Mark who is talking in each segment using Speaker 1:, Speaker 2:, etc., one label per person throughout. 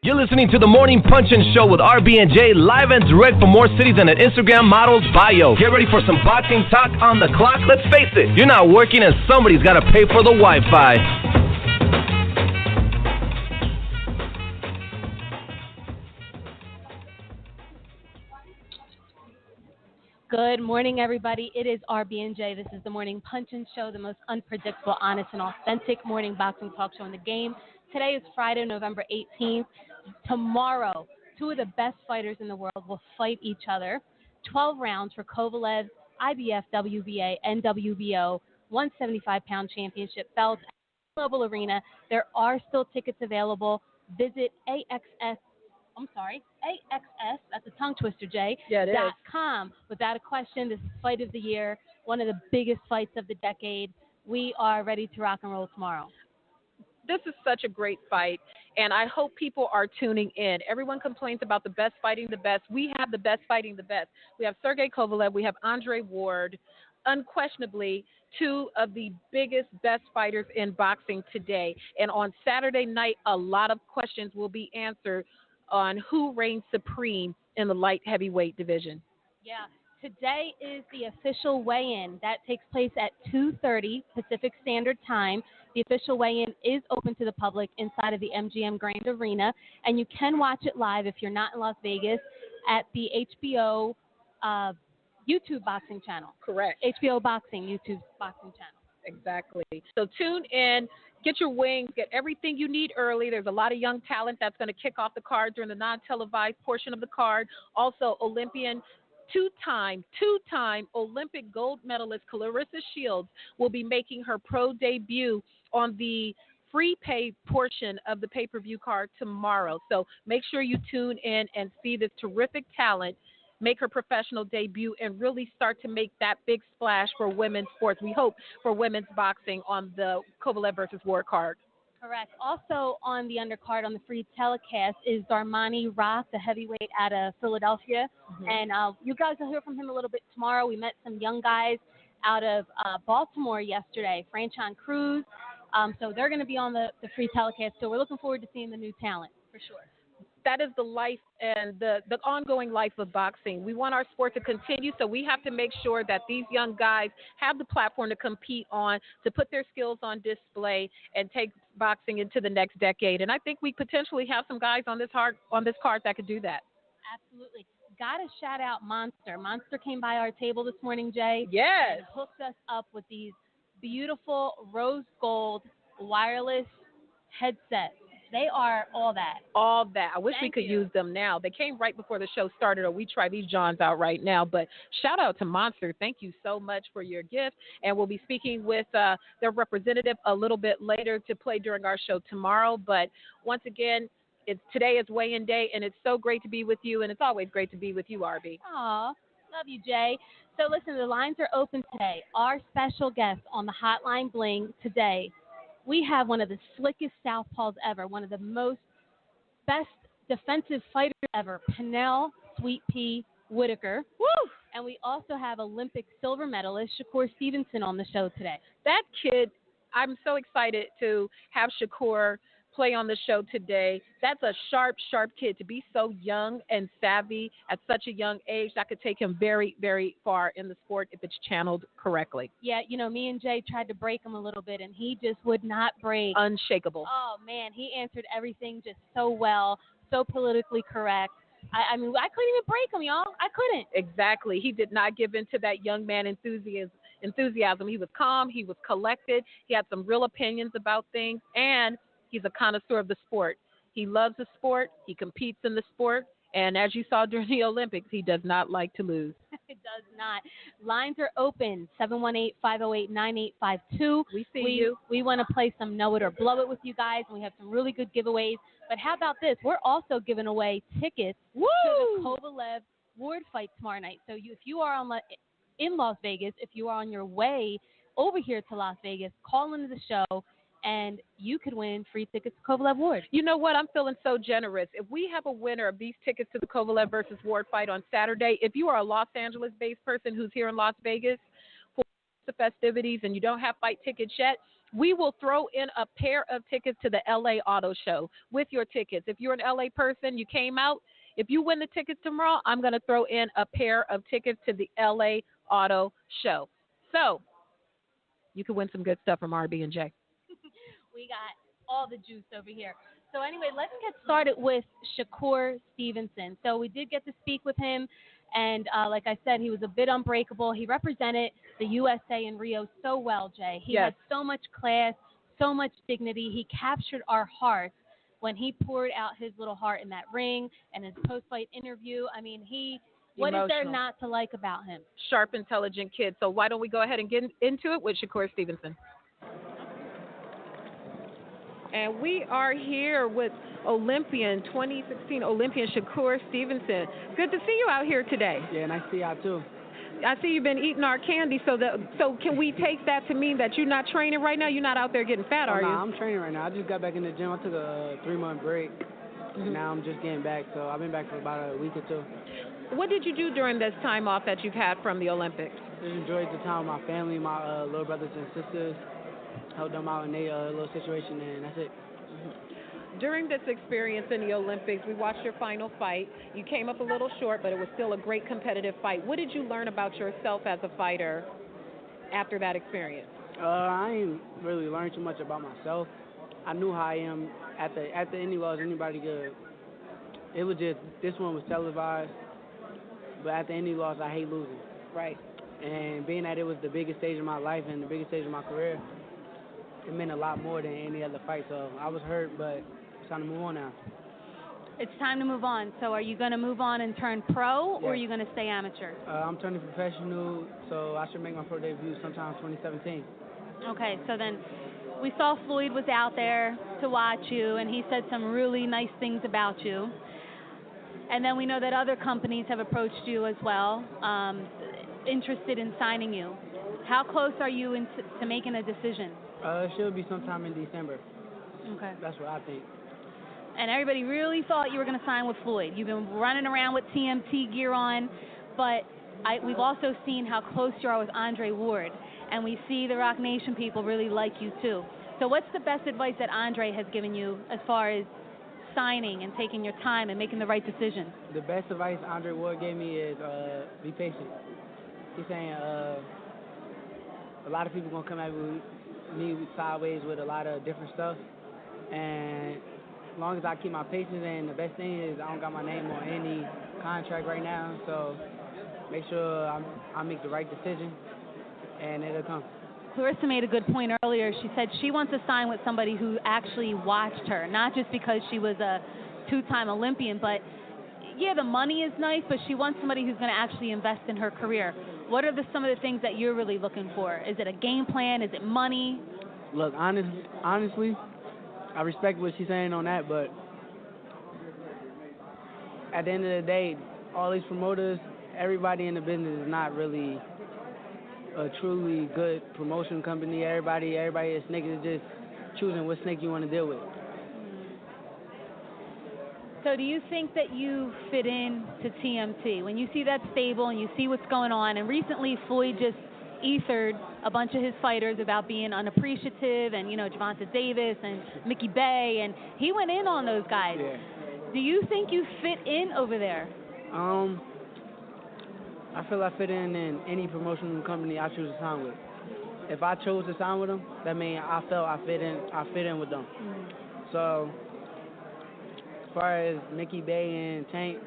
Speaker 1: You're listening to the Morning Punchin' Show with RB and Jae, live and direct from more cities than an Instagram model's bio. Get ready for some boxing talk on the clock. Let's face it, you're not working and somebody's got to pay for the Wi-Fi.
Speaker 2: Good morning, everybody. It is RB and Jae. This is the Morning Punchin' Show, the most unpredictable, honest, and authentic morning boxing talk show in the game. Today is Friday, November 18th. Tomorrow, two of the best fighters in the world will fight each other. 12 rounds for Kovalev's IBF, WBA, and WBO 175-pound championship belts at the Global Arena. There are still tickets available. Visit AXS, that's a tongue twister, Jay.
Speaker 3: Yeah, it is.
Speaker 2: .com. Without a question, this is fight of the year, one of the biggest fights of the decade. We are ready to rock and roll tomorrow.
Speaker 3: This is such a great fight, and I hope people are tuning in. Everyone complains about the best fighting the best. We have the best fighting the best. We have Sergey Kovalev. We have Andre Ward. Unquestionably, two of the biggest, best fighters in boxing today. And on Saturday night, a lot of questions will be answered on who reigns supreme in the light heavyweight division.
Speaker 2: Yeah. Today is the official weigh-in. That takes place at 2:30 Pacific Standard Time. The official weigh-in is open to the public inside of the MGM Grand Arena, and you can watch it live if you're not in Las Vegas at the HBO YouTube boxing channel.
Speaker 3: Correct.
Speaker 2: HBO Boxing, YouTube boxing channel.
Speaker 3: Exactly. So tune in, get your wings, get everything you need early. There's a lot of young talent that's going to kick off the card during the non-televised portion of the card. Also, Olympian two-time Olympic gold medalist Clarissa Shields will be making her pro debut on the free pay portion of the pay-per-view card tomorrow. So make sure you tune in and see this terrific talent make her professional debut and really start to make that big splash for women's sports. We hope for women's boxing on the Kovalev versus Ward card.
Speaker 2: Correct. Also on the undercard on the free telecast is Darmani Rock, the heavyweight out of Philadelphia. Mm-hmm. And you guys will hear from him a little bit tomorrow. We met some young guys out of Baltimore yesterday, Franchon Cruz. So they're going to be on the free telecast. So we're looking forward to seeing the new talent for sure.
Speaker 3: That is the life and the ongoing life of boxing. We want our sport to continue, so we have to make sure that these young guys have the platform to compete on, to put their skills on display and take boxing into the next decade. And I think we potentially have some guys on this card that could do that.
Speaker 2: Absolutely. Got to shout out Monster. Monster came by our table this morning, Jay.
Speaker 3: Yes.
Speaker 2: And hooked us up with these beautiful rose gold wireless headsets. They are all that.
Speaker 3: All that. I wish we could use them now. They came right before the show started, or we try these Johns out right now. But shout out to Monster. Thank you so much for your gift. And we'll be speaking with their representative a little bit later to play during our show tomorrow. But once again, today is weigh-in day, and it's so great to be with you, and it's always great to be with you, RB.
Speaker 2: Aw, love you, Jay. So listen, the lines are open today. Our special guest on the Hotline Bling today, we have one of the slickest southpaws ever, one of the most best defensive fighters ever, Pernell Sweet Pea Whitaker.
Speaker 3: Woo!
Speaker 2: And we also have Olympic silver medalist Shakur Stevenson on the show today.
Speaker 3: That kid, I'm so excited to have Shakur play on the show today. That's a sharp kid. To be so young and savvy at such a young age, that could take him very, very far in the sport if it's channeled correctly.
Speaker 2: Yeah, me and Jay tried to break him a little bit, and he just would not break.
Speaker 3: Unshakable.
Speaker 2: Oh, man, he answered everything just so well, so politically correct. I couldn't even break him, y'all. I couldn't.
Speaker 3: Exactly. He did not give in to that young man enthusiasm. He was calm. He was collected. He had some real opinions about things, and he's a connoisseur of the sport. He loves the sport. He competes in the sport. And as you saw during the Olympics, he does not like to lose.
Speaker 2: It does not. Lines are open, 718-508-9852.
Speaker 3: We see you.
Speaker 2: We want to play some Know It or Blow It with you guys, and we have some really good giveaways. But how about this? We're also giving away tickets to the Kovalev Ward fight tomorrow night. So if you are in Las Vegas, if you are on your way over here to Las Vegas, call into the show, and you could win free tickets to Kovalev Ward.
Speaker 3: You know what? I'm feeling so generous. If we have a winner of these tickets to the Kovalev versus Ward fight on Saturday, if you are a Los Angeles-based person who's here in Las Vegas for the festivities and you don't have fight tickets yet, we will throw in a pair of tickets to the LA Auto Show with your tickets. If you're an LA person, you came out, if you win the tickets tomorrow, I'm going to throw in a pair of tickets to the LA Auto Show. So you can win some good stuff from RB and Jae.
Speaker 2: We got all the juice over here. So anyway, let's get started with Shakur Stevenson. So we did get to speak with him, and like I said, he was a bit unbreakable. He represented the USA in Rio so well, Jay. He had so much class, so much dignity. He captured our hearts when he poured out his little heart in that ring and his post-fight interview. I mean, what is there not to like about him?
Speaker 3: Sharp, intelligent kid. So why don't we go ahead and get into it with Shakur Stevenson? And we are here with 2016 Olympian Shakur Stevenson. Good to see you out here today.
Speaker 4: Yeah, nice to see y'all too.
Speaker 3: I see you've been eating our candy, so can we take that to mean that you're not training right now? You're not out there getting fat, are you?
Speaker 4: I'm training right now. I just got back in the gym. I took a 3-month break. And now I'm just getting back, so I've been back for about a week or two.
Speaker 3: What did you do during this time off that you've had from the Olympics?
Speaker 4: Just enjoyed the time with my family, my little brothers and sisters. Helped them out in their little situation, and that's it.
Speaker 3: During this experience in the Olympics, we watched your final fight. You came up a little short, but it was still a great competitive fight. What did you learn about yourself as a fighter after that experience?
Speaker 4: I ain't really learned too much about myself. I knew how I am at the any loss. Anybody good. It was just this one was televised, but at the any loss, I hate losing.
Speaker 3: Right.
Speaker 4: And being that it was the biggest stage of my life and the biggest stage of my career, it meant a lot more than any other fight. So I was hurt, but it's time to move on now.
Speaker 2: It's time to move on. So are you going to move on and turn pro, or are you going to stay amateur?
Speaker 4: I'm turning professional, so I should make my pro debut sometime 2017.
Speaker 2: Okay, so then we saw Floyd was out there to watch you, and he said some really nice things about you. And then we know that other companies have approached you as well, interested in signing you. How close are you to making a decision?
Speaker 4: It should be sometime in December.
Speaker 2: Okay.
Speaker 4: That's what I think.
Speaker 2: And everybody really thought you were going to sign with Floyd. You've been running around with TMT gear on, but we've also seen how close you are with Andre Ward, and we see the Rock Nation people really like you too. So what's the best advice that Andre has given you as far as signing and taking your time and making the right decision?
Speaker 4: The best advice Andre Ward gave me is be patient. He's saying a lot of people going to come at me sideways with a lot of different stuff, and as long as I keep my patience, and the best thing is I don't got my name on any contract right now, so make sure I make the right decision, and it'll come.
Speaker 2: Clarissa made a good point earlier. She said she wants to sign with somebody who actually watched her, not just because she was a 2-time Olympian, but yeah, the money is nice, but she wants somebody who's going to actually invest in her career. What are some of the things that you're really looking for? Is it a game plan? Is it money?
Speaker 4: Look, honestly, I respect what she's saying on that, but at the end of the day, all these promoters, everybody in the business is not really a truly good promotion company. Everybody is snake is just choosing what snake you want to deal with.
Speaker 2: So do you think that you fit in to TMT? When you see that stable and you see what's going on, and recently Floyd just ethered a bunch of his fighters about being unappreciative, and, Gervonta Davis and Mickey Bay, and he went in on those guys.
Speaker 4: Yeah.
Speaker 2: Do you think you fit in over there?
Speaker 4: I feel I fit in any promotional company I choose to sign with. If I chose to sign with them, that means I felt I fit in with them. So as far as Mickey Bay and Tank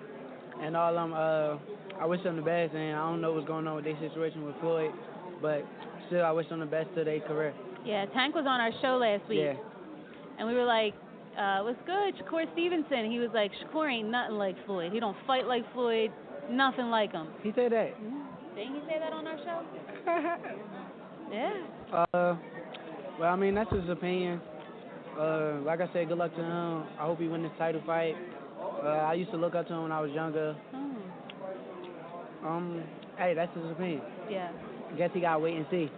Speaker 4: and all of them, I wish them the best, and I don't know what's going on with their situation with Floyd, but still I wish them the best to their career.
Speaker 2: Yeah, Tank was on our show last week, and we were like, what's good, Shakur Stevenson? He was like, Shakur ain't nothing like Floyd. He don't fight like Floyd, nothing like him.
Speaker 4: He said that?
Speaker 2: Didn't he say that on our show? Yeah.
Speaker 4: Well, I mean, that's his opinion. Like I said, good luck to him. I hope he win this title fight. I used to look up to him when I was younger. Hey, that's his opinion.
Speaker 2: Yeah.
Speaker 4: I guess he got to wait and see.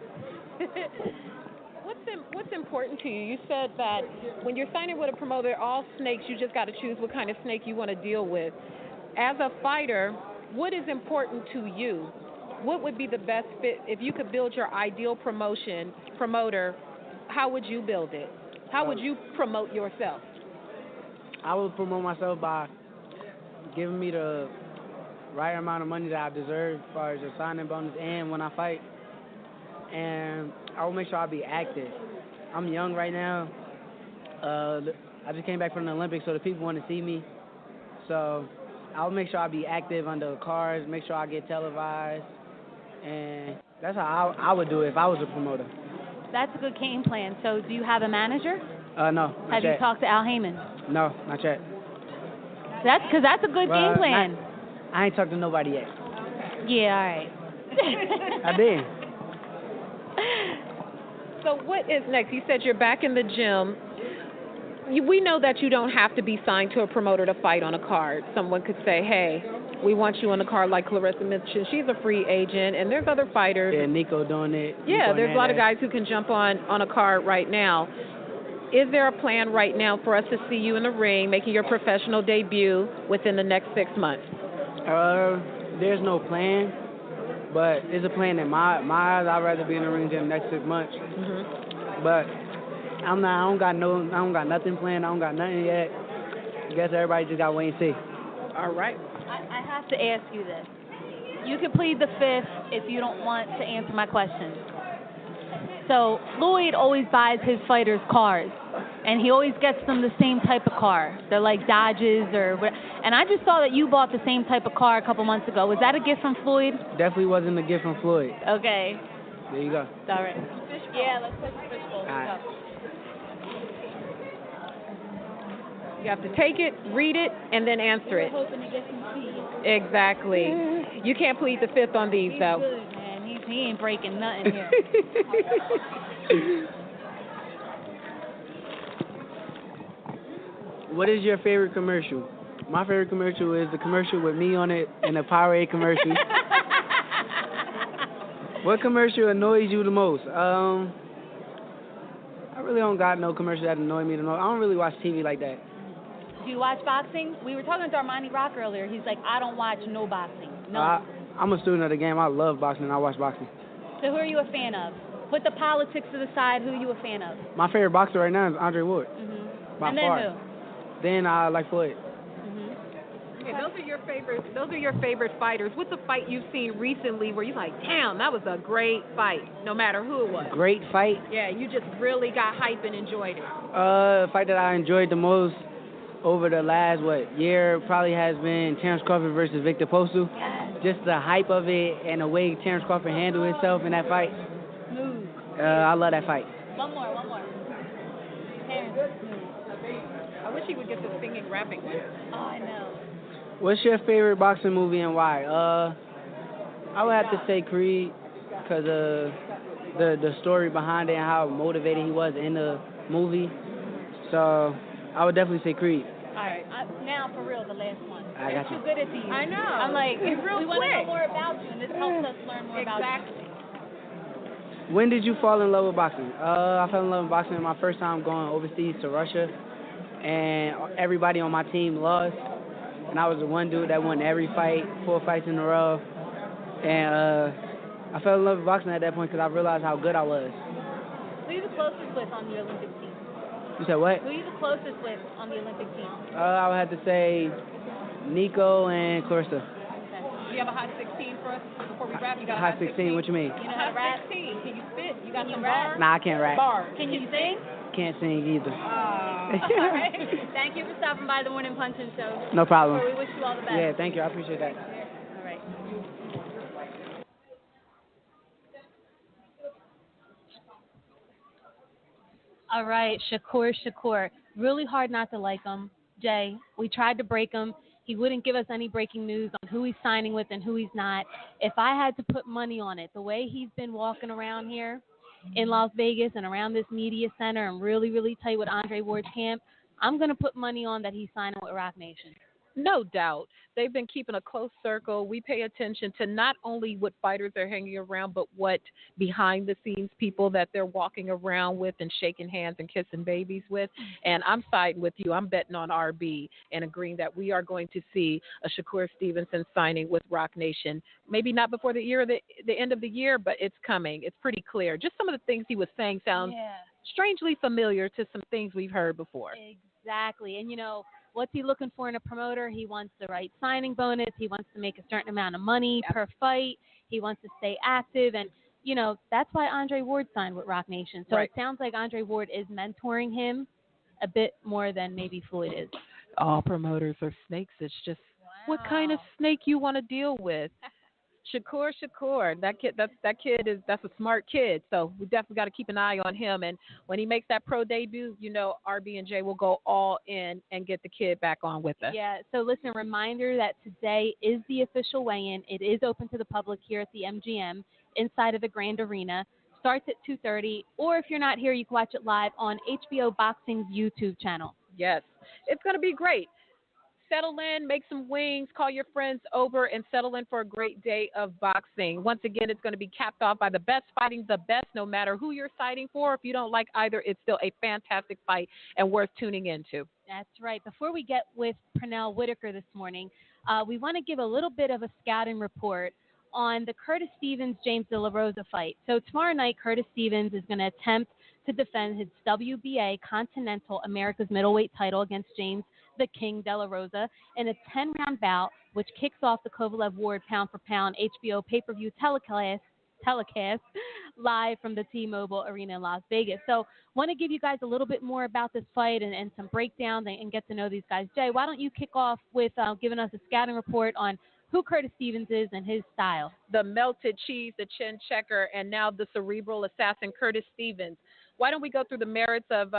Speaker 3: What's important to you? You said that when you're signing with a promoter, all snakes, you just got to choose what kind of snake you want to deal with. As a fighter, what is important to you? What would be the best fit if you could build your ideal promoter? how would you build it? How would you promote yourself?
Speaker 4: I would promote myself by giving me the right amount of money that I deserve as far as a signing bonus and when I fight. And I will make sure I be active. I'm young right now. I just came back from the Olympics, so the people want to see me. So I'll make sure I be active under the cards, make sure I get televised. And that's how I would do it if I was a promoter.
Speaker 2: That's a good game plan. So do you have a manager?
Speaker 4: No, not
Speaker 2: Have
Speaker 4: yet.
Speaker 2: you talked to Al Heyman?
Speaker 4: No, not yet.
Speaker 2: That's because that's a good game plan.
Speaker 4: I ain't talked to nobody yet.
Speaker 2: Yeah, all right.
Speaker 4: I did.
Speaker 3: So what is next? You said you're back in the gym. We know that you don't have to be signed to a promoter to fight on a card. Someone could say, hey, we want you on the card, like Clarissa mentioned. She's a free agent, and there's other fighters.
Speaker 4: Yeah, Nico doing it.
Speaker 3: Yeah,
Speaker 4: Nico
Speaker 3: there's a lot of guys who can jump on a card right now. Is there a plan right now for us to see you in the ring, making your professional debut within the next 6 months?
Speaker 4: There's no plan, but it's a plan in my eyes. I'd rather be in the ring in the next 6 months.
Speaker 3: Mm-hmm.
Speaker 4: But I don't got nothing planned. I don't got nothing yet. I guess everybody just got to wait and see.
Speaker 3: All right.
Speaker 2: I have to ask you this. You can plead the fifth if you don't want to answer my question. So Floyd always buys his fighters cars, and he always gets them the same type of car. They're like Dodges or whatever. And I just saw that you bought the same type of car a couple months ago. Was that a gift from Floyd?
Speaker 4: Definitely wasn't a gift from Floyd.
Speaker 2: Okay.
Speaker 4: There you go.
Speaker 2: All right. Yeah, let's put the fishbowl.
Speaker 4: All right.
Speaker 3: You have to take it, read it, and then answer it.
Speaker 2: We're hoping to get some tea.
Speaker 3: Exactly. You can't plead the fifth on these, though.
Speaker 2: He's good, man. He ain't breaking nothing here.
Speaker 4: What is your favorite commercial? My favorite commercial is the commercial with me on it and the Powerade commercial. What commercial annoys you the most? I really don't got no commercial that annoy me the most. I don't really watch TV like that.
Speaker 2: Do you watch boxing? We were talking to Armani Rock earlier. He's like, I don't watch no boxing. No.
Speaker 4: I'm a student of the game. I love boxing and I watch boxing.
Speaker 2: So who are you a fan of? Put the politics to the side. Who are you a fan of?
Speaker 4: My favorite boxer right now is Andre Ward.
Speaker 2: Mm-hmm.
Speaker 4: By
Speaker 2: and then
Speaker 4: far.
Speaker 2: who?
Speaker 4: Then I like Floyd.
Speaker 3: Okay, those are your favorites. Those are your favorite fighters. What's a fight you've seen recently where you're like, damn, that was a great fight, no matter who it was?
Speaker 4: Great fight?
Speaker 3: Yeah, you just really got hype and enjoyed it.
Speaker 4: Fight that I enjoyed the most over the last, year probably has been Terrence Crawford versus Victor Postol. Just the hype of it and the way Terrence Crawford handled himself in that fight.
Speaker 2: Smooth.
Speaker 4: I love that fight.
Speaker 2: One more. Terrence.
Speaker 3: I wish he would get the singing, rapping one.
Speaker 2: Oh, I know.
Speaker 4: What's your favorite boxing movie and why? I would have to say Creed because the story behind it and how motivated he was in the movie. So I would definitely say Creed.
Speaker 2: All right. Now, for real, the last one.
Speaker 4: I got you.
Speaker 2: You're too good at these.
Speaker 3: I know.
Speaker 2: I'm like,
Speaker 3: It's real
Speaker 2: we want to know
Speaker 3: quick.
Speaker 2: more about you, and this helps us learn more about you.
Speaker 4: When did you fall in love with boxing? I fell in love with boxing my first time going overseas to Russia, and everybody on my team lost. And I was the one dude that won every fight, 4 fights in a row. And I fell in love with boxing at that point because I realized how good I was.
Speaker 2: Who are you the closest with on the Olympic team?
Speaker 4: You said what?
Speaker 2: Who are you the closest with on the Olympic team?
Speaker 4: I would have to say Nico and Clarissa.
Speaker 3: Do you have a hot 16 for us before we wrap? You got a
Speaker 4: Hot 16, what you mean?
Speaker 2: You know how to rap?
Speaker 3: 16. Can you spit? You got
Speaker 2: Can
Speaker 3: some
Speaker 2: you rap?
Speaker 3: bars?
Speaker 4: Nah, I can't rap.
Speaker 3: Bars.
Speaker 2: Can you sing?
Speaker 4: Can't sing either.
Speaker 2: All right. Thank you for stopping by the Morning Punch-In Show.
Speaker 4: No problem.
Speaker 2: We wish you all the best.
Speaker 4: Yeah, thank you. I appreciate that.
Speaker 2: All right. All right, Shakur. Really hard not to like him. Jay, we tried to break him. He wouldn't give us any breaking news on who he's signing with and who he's not. If I had to put money on it, the way he's been walking around here in Las Vegas and around this media center and really, really tight with Andre Ward's camp, I'm going to put money on that he's signing with Rock Nation.
Speaker 3: No doubt. They've been keeping a close circle. We pay attention to not only what fighters are hanging around, but what behind the scenes people that they're walking around with and shaking hands and kissing babies with. And I'm siding with you. I'm betting on RB and agreeing that we are going to see a Shakur Stevenson signing with Rock Nation. Maybe not before the end of the year, but it's coming. It's pretty clear. Just some of the things he was saying sounds strangely familiar to some things we've heard before.
Speaker 2: Exactly. And, what's he looking for in a promoter? He wants the right signing bonus. He wants to make a certain amount of money per fight. He wants to stay active. And, that's why Andre Ward signed with Rock Nation. So It sounds like Andre Ward is mentoring him a bit more than maybe Floyd is.
Speaker 3: All promoters are snakes. It's just what kind of snake you want to deal with. Shakur, that's a smart kid. So we definitely got to keep an eye on him. And when he makes that pro debut, RB and Jae will go all in and get the kid back on with us.
Speaker 2: Yeah. So listen, reminder that today is the official weigh-in. It is open to the public here at the MGM inside of the Grand Arena. Starts at 2:30, or if you're not here, you can watch it live on HBO Boxing's YouTube channel.
Speaker 3: Yes, it's going to be great. Settle in, make some wings, call your friends over, and settle in for a great day of boxing. Once again, it's going to be capped off by the best fighting the best, no matter who you're fighting for. If you don't like either, it's still a fantastic fight and worth tuning into.
Speaker 2: That's right. Before we get with Pernell Whitaker this morning, we want to give a little bit of a scouting report on the Curtis Stevens-James De La Rosa fight. So tomorrow night, Curtis Stevens is going to attempt to defend his WBA Continental America's middleweight title against James the King De La Rosa in a 10-round bout, which kicks off the Kovalev Ward pound-for-pound HBO pay-per-view telecast live from the T-Mobile Arena in Las Vegas. So want to give you guys a little bit more about this fight and some breakdowns and get to know these guys. Jay, why don't you kick off with giving us a scouting report on who Curtis Stevens is and his style?
Speaker 3: The melted cheese, the chin checker, and now the cerebral assassin, Curtis Stevens. Why don't we go through the merits of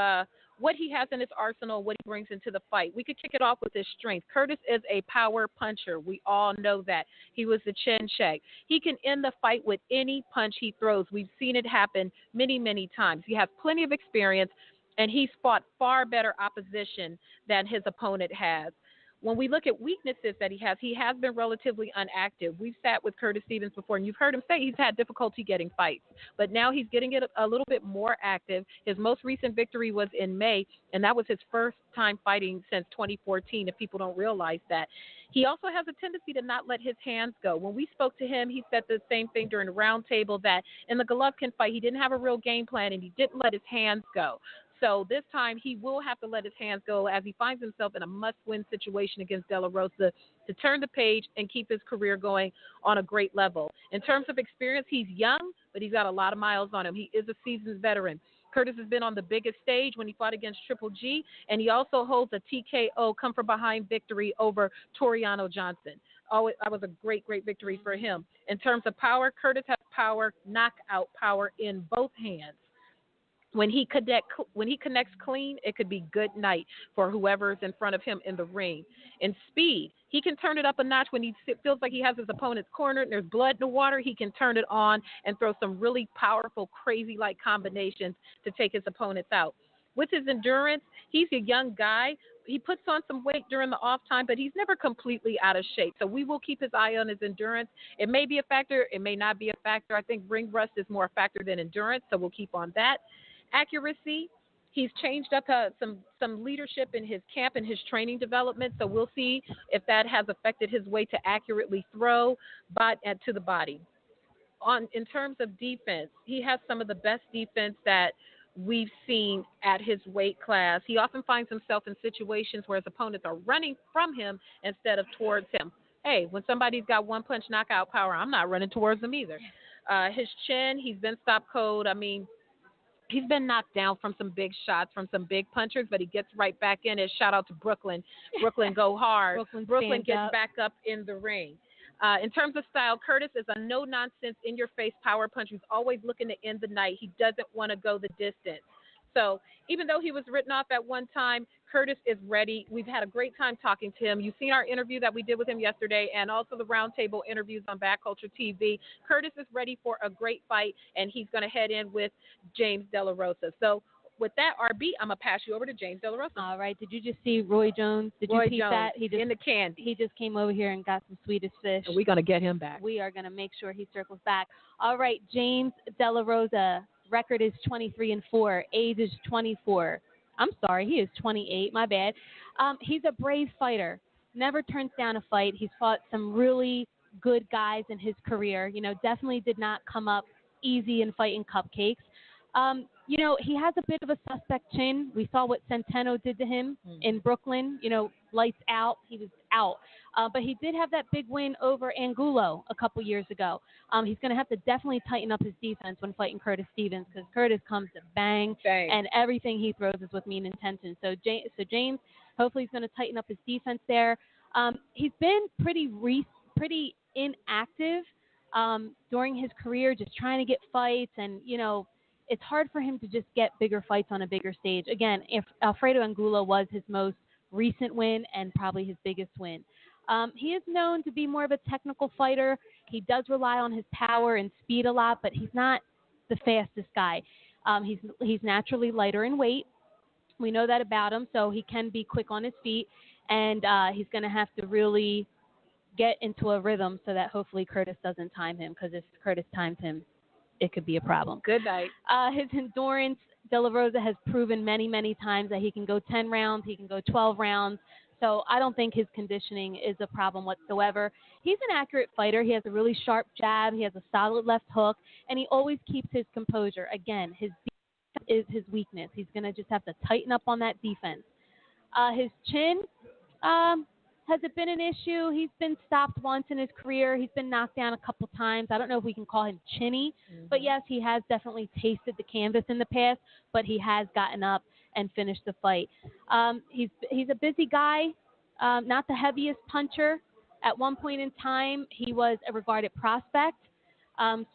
Speaker 3: what he has in his arsenal, what he brings into the fight? We could kick it off with his strength. Curtis is a power puncher. We all know that. He was the chin check. He can end the fight with any punch he throws. We've seen it happen many, many times. He has plenty of experience, and he's fought far better opposition than his opponent has. When we look at weaknesses that he has been relatively inactive. We've sat with Curtis Stevens before, and you've heard him say he's had difficulty getting fights. But now he's getting it a little bit more active. His most recent victory was in May, and that was his first time fighting since 2014, if people don't realize that. He also has a tendency to not let his hands go. When we spoke to him, he said the same thing during the roundtable, that in the Golovkin fight, he didn't have a real game plan, and he didn't let his hands go. So this time he will have to let his hands go as he finds himself in a must-win situation against De La Rosa to turn the page and keep his career going on a great level. In terms of experience, he's young, but he's got a lot of miles on him. He is a seasoned veteran. Curtis has been on the biggest stage when he fought against Triple G, and he also holds a TKO come-from-behind victory over Toriano Johnson. Oh, that was a great, great victory for him. In terms of power, Curtis has power, knockout power in both hands. When he connects clean, it could be good night for whoever's in front of him in the ring. In speed, he can turn it up a notch when he feels like he has his opponent's cornered and there's blood in the water. He can turn it on and throw some really powerful, crazy-like combinations to take his opponents out. With his endurance, he's a young guy. He puts on some weight during the off time, but he's never completely out of shape. So we will keep his eye on his endurance. It may be a factor. It may not be a factor. I think ring rust is more a factor than endurance, so we'll keep on that. Accuracy, he's changed up some leadership in his camp and his training development, so we'll see if that has affected his way to accurately throw to the body. In terms of defense, he has some of the best defense that we've seen at his weight class. He often finds himself in situations where his opponents are running from him instead of towards him. Hey, when somebody's got one-punch knockout power, I'm not running towards them either. His chin, he's been stop cold. I mean, he's been knocked down from some big shots, from some big punchers, but he gets right back in it. Shout out to Brooklyn. Brooklyn, go hard. Brooklyn gets back up in the ring. In terms of style, Curtis is a no-nonsense, in-your-face power puncher who's always looking to end the night. He doesn't want to go the distance. So even though he was written off at one time, Curtis is ready. We've had a great time talking to him. You've seen our interview that we did with him yesterday and also the roundtable interviews on Back Culture TV. Curtis is ready for a great fight, and he's going to head in with James De La Rosa. So with that, RB, I'm going to pass you over to James De La Rosa.
Speaker 2: All right. Did you just see Roy Jones? Did
Speaker 3: Roy
Speaker 2: you see
Speaker 3: Jones
Speaker 2: that? He just,
Speaker 3: in the candy.
Speaker 2: He just came over here and got some Swedish fish.
Speaker 3: And we're going to get him back.
Speaker 2: We are going to make sure he circles back. All right, James De La Rosa. Record is 23-4. Age is 24. I'm sorry, he is 28. My bad. He's a brave fighter. Never turns down a fight. He's fought some really good guys in his career. You know, definitely did not come up easy in fighting cupcakes. He has a bit of a suspect chin. We saw what Centeno did to him in Brooklyn. Lights out. He was out. But he did have that big win over Angulo a couple years ago. He's going to have to definitely tighten up his defense when fighting Curtis Stevens, because Curtis comes to bang, and everything he throws is with mean intention. So James, hopefully he's going to tighten up his defense there. He's been pretty inactive during his career, just trying to get fights, and it's hard for him to just get bigger fights on a bigger stage. Again, if Alfredo Angulo was his most recent win and probably his biggest win. He is known to be more of a technical fighter. He does rely on his power and speed a lot, but he's not the fastest guy. He's naturally lighter in weight. We know that about him, so he can be quick on his feet, and he's going to have to really get into a rhythm so that hopefully Curtis doesn't time him, because if Curtis times him, it could be a problem.
Speaker 3: Good night.
Speaker 2: His endurance, De La Rosa has proven many, many times that he can go 10 rounds, he can go 12 rounds. So I don't think his conditioning is a problem whatsoever. He's an accurate fighter. He has a really sharp jab. He has a solid left hook, and he always keeps his composure. Again, his defense is his weakness. He's going to just have to tighten up on that defense. His chin, has it been an issue? He's been stopped once in his career. He's been knocked down a couple times. I don't know if we can call him chinny, but yes, he has definitely tasted the canvas in the past, but he has gotten up and finished the fight. He's a busy guy, not the heaviest puncher. At one point in time, he was a regarded prospect.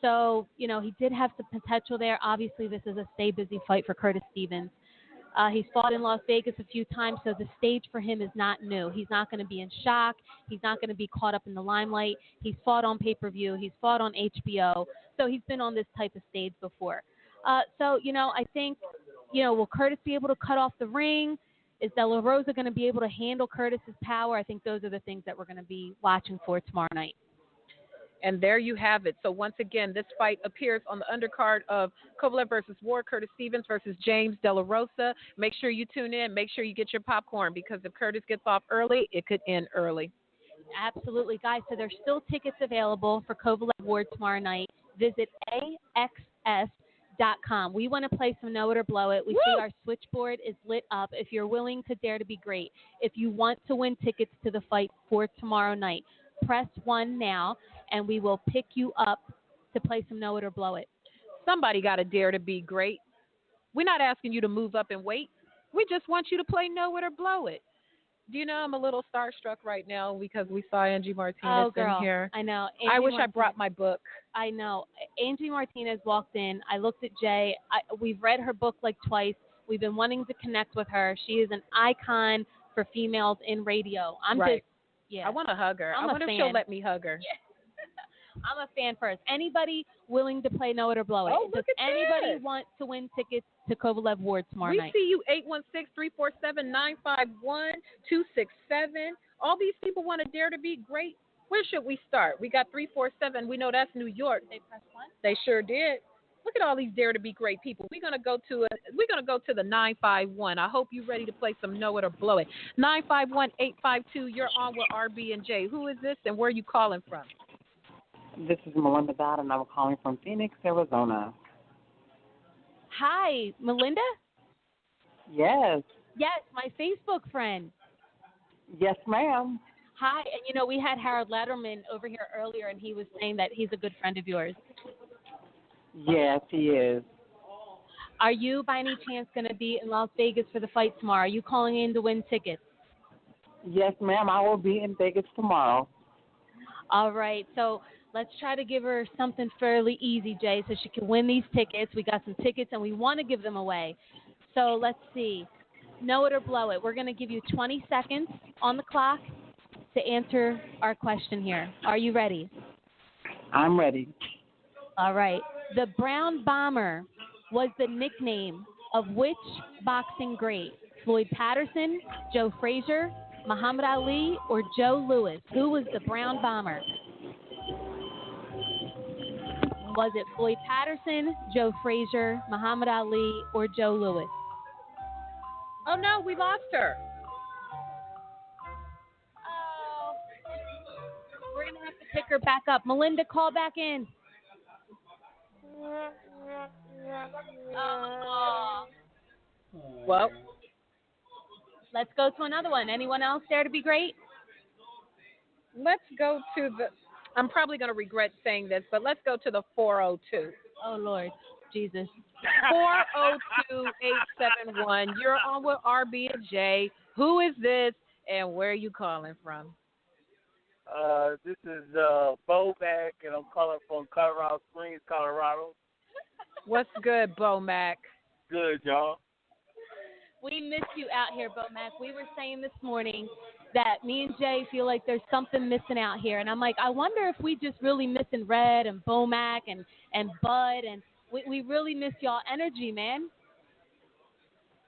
Speaker 2: So he did have some potential there. Obviously, this is a stay busy fight for Curtis Stevens. He's fought in Las Vegas a few times, so the stage for him is not new. He's not going to be in shock. He's not going to be caught up in the limelight. He's fought on pay-per-view. He's fought on HBO. So he's been on this type of stage before. I think, will Curtis be able to cut off the ring? Is De La Rosa going to be able to handle Curtis's power? I think those are the things that we're going to be watching for tomorrow night.
Speaker 3: And there you have it. So once again, this fight appears on the undercard of Kovalev versus Ward, Curtis Stevens versus James De La Rosa. Make sure you tune in. Make sure you get your popcorn, because if Curtis gets off early, it could end early.
Speaker 2: Absolutely, guys. So there's still tickets available for Kovalev Ward tomorrow night. Visit AXS.com. We want to play some Know It or Blow It. We see our switchboard is lit up. If you're willing to dare to be great, if you want to win tickets to the fight for tomorrow night, press 1 now, and we will pick you up to play some Know It or Blow It.
Speaker 3: Somebody got to dare to be great. We're not asking you to move up and wait. We just want you to play Know It or Blow It. Do you know I'm a little starstruck right now because we saw Angie Martinez in here?
Speaker 2: I know.
Speaker 3: I wish I brought my book.
Speaker 2: I know. Angie Martinez walked in. I looked at Jay. We've read her book like twice. We've been wanting to connect with her. She is an icon for females in radio. I
Speaker 3: want to hug her. I wonder if she'll let me hug her.
Speaker 2: Yeah. I'm a fan first. Anybody willing to play Know It or Blow It?
Speaker 3: Oh, look at
Speaker 2: anybody want to win tickets to Kovalev Ward tomorrow night?
Speaker 3: We see you, 816-347-951-267. All these people want to dare to be great. Where should we start? We got 347. We know that's New York.
Speaker 2: They pressed 1?
Speaker 3: They sure did. Look at all these dare to be great people. We're gonna go to the 951. I hope you're ready to play some Know It or Blow It. 951-852. You're on with RB and Jae. Who is this, and where are you calling from?
Speaker 5: This is Melinda Dodd, and I'm calling from Phoenix, Arizona.
Speaker 2: Hi, Melinda?
Speaker 5: Yes.
Speaker 2: Yes, my Facebook friend.
Speaker 5: Yes, ma'am.
Speaker 2: Hi, and we had Harold Letterman over here earlier, and he was saying that he's a good friend of yours.
Speaker 5: Yes, he is.
Speaker 2: Are you, by any chance, going to be in Las Vegas for the fight tomorrow? Are you calling in to win tickets?
Speaker 5: Yes, ma'am. I will be in Vegas tomorrow.
Speaker 2: All right. So let's try to give her something fairly easy, Jay, so she can win these tickets. We got some tickets, and we want to give them away. So let's see. Know It or Blow It. We're going to give you 20 seconds on the clock to answer our question here. Are you ready?
Speaker 5: I'm ready.
Speaker 2: All right. The Brown Bomber was the nickname of which boxing great? Floyd Patterson, Joe Frazier, Muhammad Ali, or Joe Louis? Who was the Brown Bomber? Was it Floyd Patterson, Joe Frazier, Muhammad Ali, or Joe Louis?
Speaker 3: Oh, no, we lost her.
Speaker 2: Oh. We're going to have to pick her back up. Melinda, call back in. Oh.
Speaker 3: Well,
Speaker 2: Let's go to another one. Anyone else there to be great?
Speaker 3: let's go to the. I'm probably going to regret saying this, but let's go to the 402.
Speaker 2: Oh, Lord. Jesus.
Speaker 3: 402-871. You're on with RB and Jae. Who is this, and where are you calling from?
Speaker 6: This is Bo back, and I'm calling from Colorado Springs, Colorado.
Speaker 3: What's good, Bo Mac?
Speaker 6: Good, y'all.
Speaker 2: We miss you out here, Bo Mac. We were saying this morning that me and Jay feel like there's something missing out here. And I'm like, I wonder if we just really missing Red and Bo Mac and Bud. And we really miss y'all energy, man.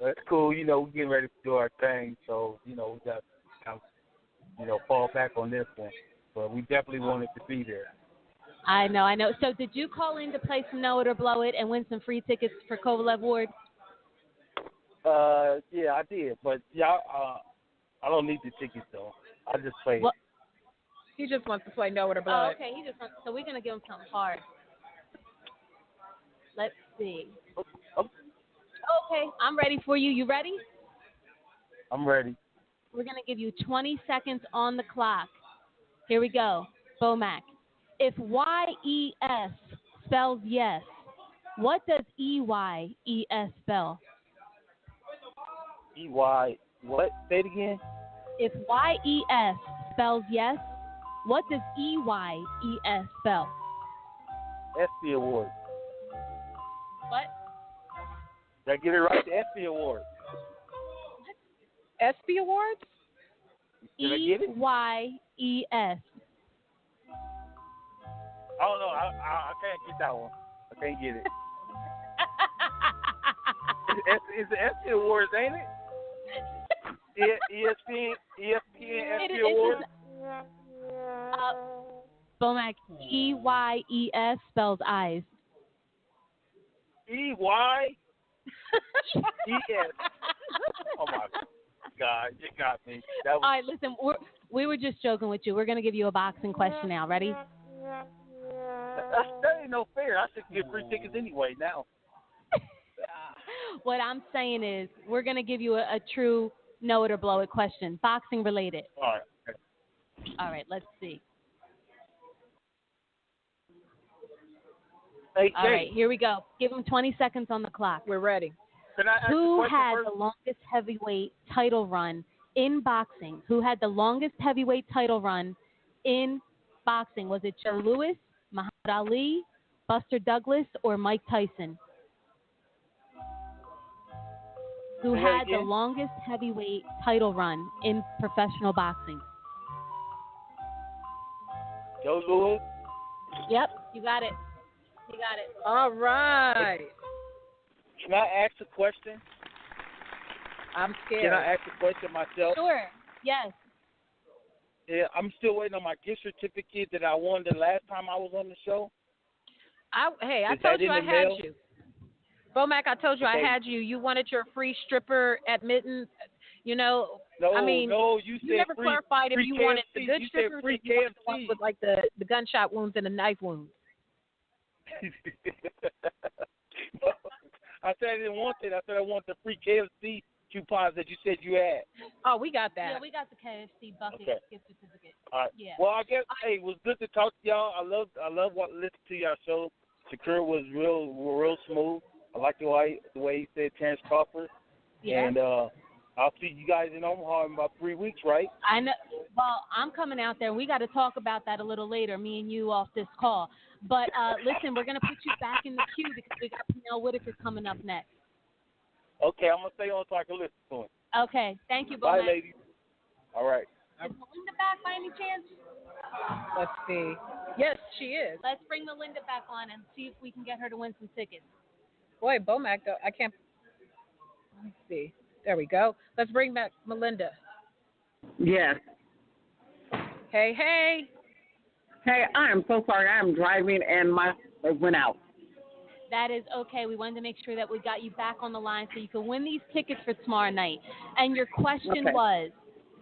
Speaker 6: That's cool. You know, we're getting ready to do our thing, so, we got to fall back on this one. But we definitely wanted to be there.
Speaker 2: I know. So did you call in to play some Know It or Blow It and win some free tickets for Kovalev Ward?
Speaker 6: Yeah, I did. But, y'all, I don't need the tickets, though. I just played.
Speaker 3: Well, he just wants to play Know It or Blow It.
Speaker 2: Okay. So we're going to give him something hard. Let's see. Okay, I'm ready for you. You ready?
Speaker 6: I'm ready.
Speaker 2: We're going to give you 20 seconds on the clock. Here we go. Bo Mac. If Y-E-S spells yes, what does E-Y-E-S spell?
Speaker 6: E-Y, what? Say it again?
Speaker 2: If Y-E-S spells yes, what does E-Y-E-S spell?
Speaker 6: ESPY Award.
Speaker 2: What?
Speaker 6: Did I get it right? The ESPY Award.
Speaker 3: ESPY Awards?
Speaker 6: Did I get it?
Speaker 2: E-Y-E-S.
Speaker 6: I don't know. I can't get that one. I can't get it. It's the ESPY Awards, ain't it? ESPN ESPY Awards.
Speaker 2: Bomac, E-Y-E-S spells eyes.
Speaker 6: E-Y-E-S. Oh, my God. You got me. That was...
Speaker 2: All right, listen, we were just joking with you. We're going to give you a boxing question now. Ready?
Speaker 6: That ain't no fair. I should get free tickets anyway now.
Speaker 2: What I'm saying is we're going to give you a true know it or blow it question, boxing related.
Speaker 6: All right. Okay.
Speaker 2: All right, let's see.
Speaker 6: Hey,
Speaker 2: All right, here we go. Give him 20 seconds on the clock.
Speaker 3: We're ready.
Speaker 6: Can I ask
Speaker 2: Who
Speaker 6: a question
Speaker 2: had
Speaker 6: first?
Speaker 2: the longest heavyweight title run in boxing? Who had the longest heavyweight title run in boxing? Was it Joe Louis, Muhammad Ali, Buster Douglas, or Mike Tyson? Who had the longest heavyweight title run in professional boxing?
Speaker 6: Joe Louis.
Speaker 2: Yep, you got it. You got it.
Speaker 3: All right.
Speaker 6: Can I ask a question?
Speaker 3: I'm scared.
Speaker 6: Can I ask a question myself?
Speaker 2: Sure. Yes.
Speaker 6: Yeah, I'm still waiting on my gift certificate that I won the last time I was on the show.
Speaker 3: I
Speaker 6: Is
Speaker 3: told
Speaker 6: that
Speaker 3: you
Speaker 6: in
Speaker 3: I
Speaker 6: the
Speaker 3: had
Speaker 6: mail?
Speaker 3: you. Bomac, I told you I
Speaker 6: Okay.
Speaker 3: had you. You wanted your free stripper admittance. You know,
Speaker 6: No,
Speaker 3: I mean,
Speaker 6: no, you said
Speaker 3: you never
Speaker 6: free,
Speaker 3: clarified if
Speaker 6: free
Speaker 3: you
Speaker 6: KFC.
Speaker 3: wanted the good
Speaker 6: You
Speaker 3: strippers
Speaker 6: said free
Speaker 3: or you wanted the ones
Speaker 6: KFC.
Speaker 3: with like the gunshot wounds and the knife wounds.
Speaker 6: I said I didn't want that. I said I want the free KFC coupons that you said you had.
Speaker 3: Oh, we got that.
Speaker 2: Yeah, we got the KFC bucket
Speaker 6: Okay.
Speaker 2: gift certificate.
Speaker 6: All right.
Speaker 2: Yeah.
Speaker 6: Well, I guess hey, it was good to talk to y'all. I love listening to y'all show. Shakur was real smooth. I like the way he said Terrence Crawford.
Speaker 2: Yeah.
Speaker 6: And I'll see you guys in Omaha in about 3 weeks, right?
Speaker 2: I know. Well, I'm coming out there. We got to talk about that a little later, me and you off this call. But listen, we're gonna put you back in the queue because we got Pernell Whitaker coming up next.
Speaker 6: Okay, I'm gonna stay on so I can listen to him.
Speaker 2: Okay. Thank you,
Speaker 6: Bye,
Speaker 2: Bomac.
Speaker 6: ladies. All right.
Speaker 2: Is Melinda back by any chance?
Speaker 3: Let's see. Yes, she is.
Speaker 2: Let's bring Melinda back on and see if we can get her to win some tickets.
Speaker 3: Boy, Bomac, though, I can't. Let me see. There we go. Let's bring back Melinda.
Speaker 5: Yes.
Speaker 3: Hey, hey.
Speaker 5: Hey, I am so sorry. I am driving and my it went out.
Speaker 2: That is okay. We wanted to make sure that we got you back on the line so you can win these tickets for tomorrow night. And your question
Speaker 5: Okay.
Speaker 2: was,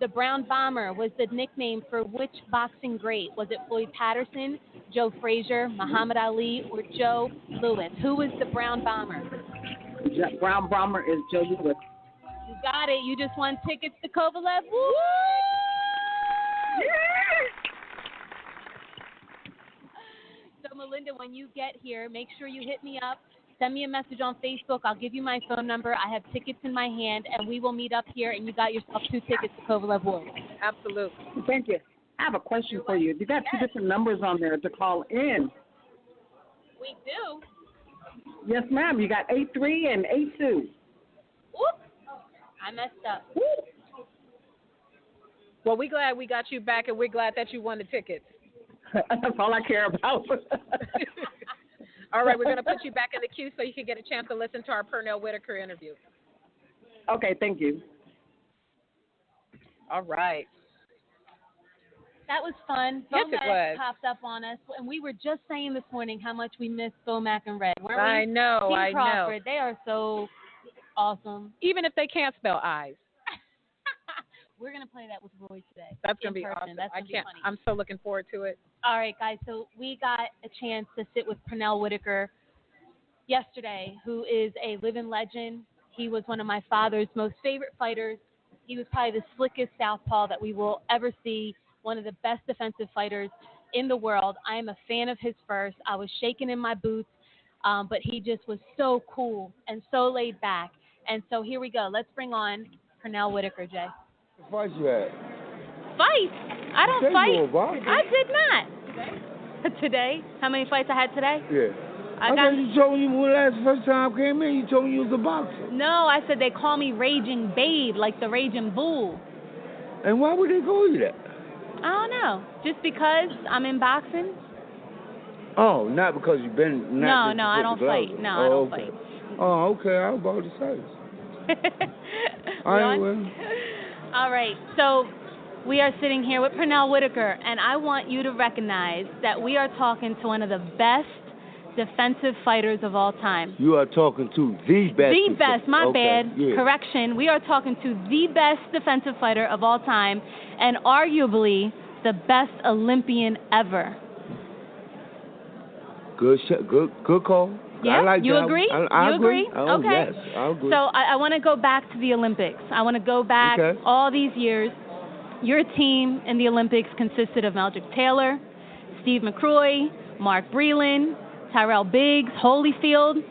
Speaker 2: The Brown Bomber was the nickname for which boxing great? Was it Floyd Patterson, Joe Frazier, Muhammad Ali, or Joe Louis? Who was the Brown Bomber?
Speaker 5: Brown Bomber is Joe Louis.
Speaker 2: You got it. You just won tickets to Kovalev. Woo! So, Melinda, when you get here, make sure you hit me up. Send me a message on Facebook. I'll give you my phone number. I have tickets in my hand, and we will meet up here, and you got yourself 2 tickets to Kovalev Ward.
Speaker 3: Absolutely.
Speaker 5: Thank you. I have a question for you. You got 2 different numbers on there to call in.
Speaker 2: We do.
Speaker 5: Yes, ma'am. You got 83 and 82.
Speaker 2: Whoop. I messed up.
Speaker 3: Well, we're glad we got you back, and we're glad that you won the tickets.
Speaker 5: That's all I care about.
Speaker 3: All right, we're going to put you back in the queue so you can get a chance to listen to our Pernell Whitaker interview.
Speaker 5: Okay, thank you.
Speaker 3: All right.
Speaker 2: That was fun.
Speaker 3: Yes, it was.
Speaker 2: Popped up on us, and we were just saying this morning how much we miss Bomac and Red, weren't we?
Speaker 3: I know,
Speaker 2: Team
Speaker 3: I
Speaker 2: Crawford,
Speaker 3: know.
Speaker 2: They are so awesome.
Speaker 3: Even if they can't spell eyes.
Speaker 2: We're going to play that with Roy today.
Speaker 3: That's going to be
Speaker 2: person.
Speaker 3: awesome.
Speaker 2: That's gonna be funny.
Speaker 3: I'm so looking forward to it.
Speaker 2: All right, guys, so we got a chance to sit with Pernell Whitaker yesterday, who is a living legend. He was one of my father's most favorite fighters. He was probably the slickest southpaw that we will ever see, one of the best defensive fighters in the world. I am a fan of his first. I was shaking in my boots, but he just was so cool and so laid back. And so here we go. Let's bring on Pernell Whitaker, Jay.
Speaker 7: What fight you had?
Speaker 2: Fight? I don't
Speaker 7: You
Speaker 2: fight.
Speaker 7: were a boxer.
Speaker 2: I did not. Today? How many fights I had today?
Speaker 7: Yeah.
Speaker 2: I
Speaker 7: thought
Speaker 2: got.
Speaker 7: you told me when first time I came in, you told me you was a boxer.
Speaker 2: No, I said they call me Raging Babe, like the Raging Bull.
Speaker 7: And why would they call you that?
Speaker 2: I don't know. Just because I'm in boxing?
Speaker 7: Oh, not because you've been.
Speaker 2: No, I don't fight. No, I don't
Speaker 7: okay.
Speaker 2: fight.
Speaker 7: Oh, okay. I was about to say. I will.
Speaker 2: All right. So we are sitting here with Pernell Whitaker, and I want you to recognize that we are talking to one of the best defensive fighters of all time.
Speaker 7: You are talking to the best.
Speaker 2: The best, my
Speaker 7: okay,
Speaker 2: bad.
Speaker 7: Yeah.
Speaker 2: Correction. We are talking to the best defensive fighter of all time, and arguably the best Olympian ever.
Speaker 7: Good call.
Speaker 2: Yeah,
Speaker 7: I like
Speaker 2: you
Speaker 7: that.
Speaker 2: agree?
Speaker 7: I
Speaker 2: you agree?
Speaker 7: Oh,
Speaker 2: okay.
Speaker 7: Yes, I agree.
Speaker 2: So I want to go back to the Olympics. I want to go back all these years. Your team in the Olympics consisted of Meldrick Taylor, Steve McCroy, Mark Breland, Tyrell Biggs, Holyfield.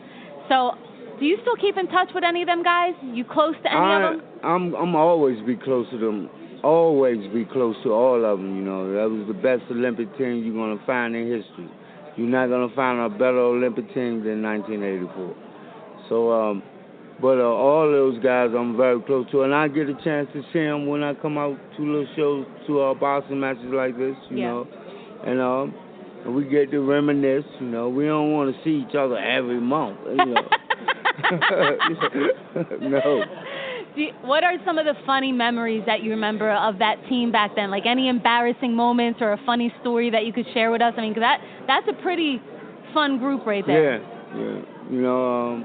Speaker 2: So do you still keep in touch with any of them guys? You close to any of them?
Speaker 7: I'm always be close to them. Always be close to all of them, you know. That was the best Olympic team you're going to find in history. You're not going to find a better Olympic team than 1984. So, but all those guys I'm very close to, and I get a chance to see them when I come out to little shows, to boxing matches like this, you know. And we get to reminisce, you know. We don't want to see each other every month, you know. No.
Speaker 2: What are some of the funny memories that you remember of that team back then? Like any embarrassing moments or a funny story that you could share with us? I mean, 'cause that's a pretty fun group right there.
Speaker 7: Yeah. You know,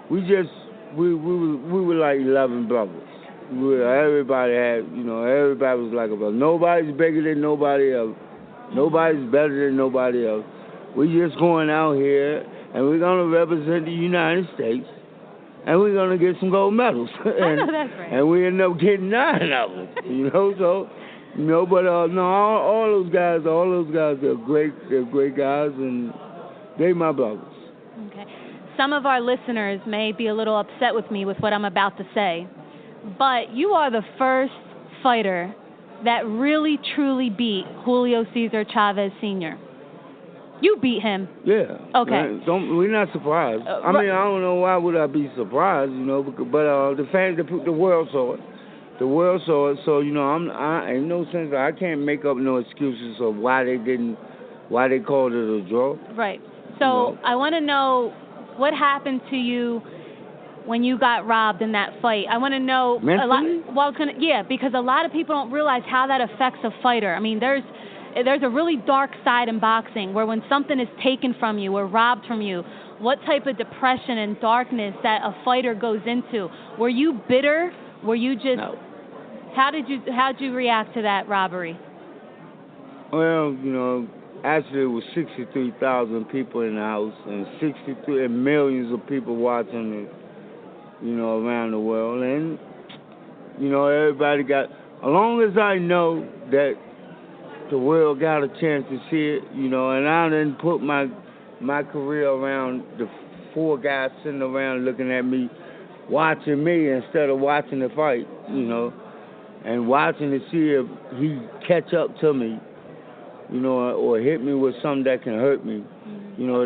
Speaker 7: we were like 11 brothers. Everybody was like a brother. Nobody's bigger than nobody else. Nobody's better than nobody else. We just going out here and we're gonna represent the United States. And we're going to get some gold medals.
Speaker 2: I know that's right.
Speaker 7: And we ended up getting 9 of them, you know. So, you know, but no, all those guys, they're great guys, and they my brothers.
Speaker 2: Okay. Some of our listeners may be a little upset with me with what I'm about to say, but you are the first fighter that really, truly beat Julio Cesar Chavez Sr. You beat him.
Speaker 7: Yeah.
Speaker 2: Okay.
Speaker 7: We're not surprised. I mean, I don't know why would I be surprised, you know, but the fans, the world saw it. The world saw it, so, you know, I in no sense, I can't make up no excuses of why they called it a draw.
Speaker 2: Right. So I want to know what happened to you when you got robbed in that fight. I want to know
Speaker 7: mentally?
Speaker 2: Because a lot of people don't realize how that affects a fighter. I mean, there's a really dark side in boxing where when something is taken from you or robbed from you, what type of depression and darkness that a fighter goes into. Were you bitter? Were you just... How'd you react to that robbery?
Speaker 7: Well, actually it was 63,000 people in the house and 63 and millions of people watching it, around the world. And, everybody got, as long as I know that the world got a chance to see it, and I didn't put my career around the 4 guys sitting around looking at me, watching me instead of watching the fight, and watching to see if he catch up to me, or hit me with something that can hurt me.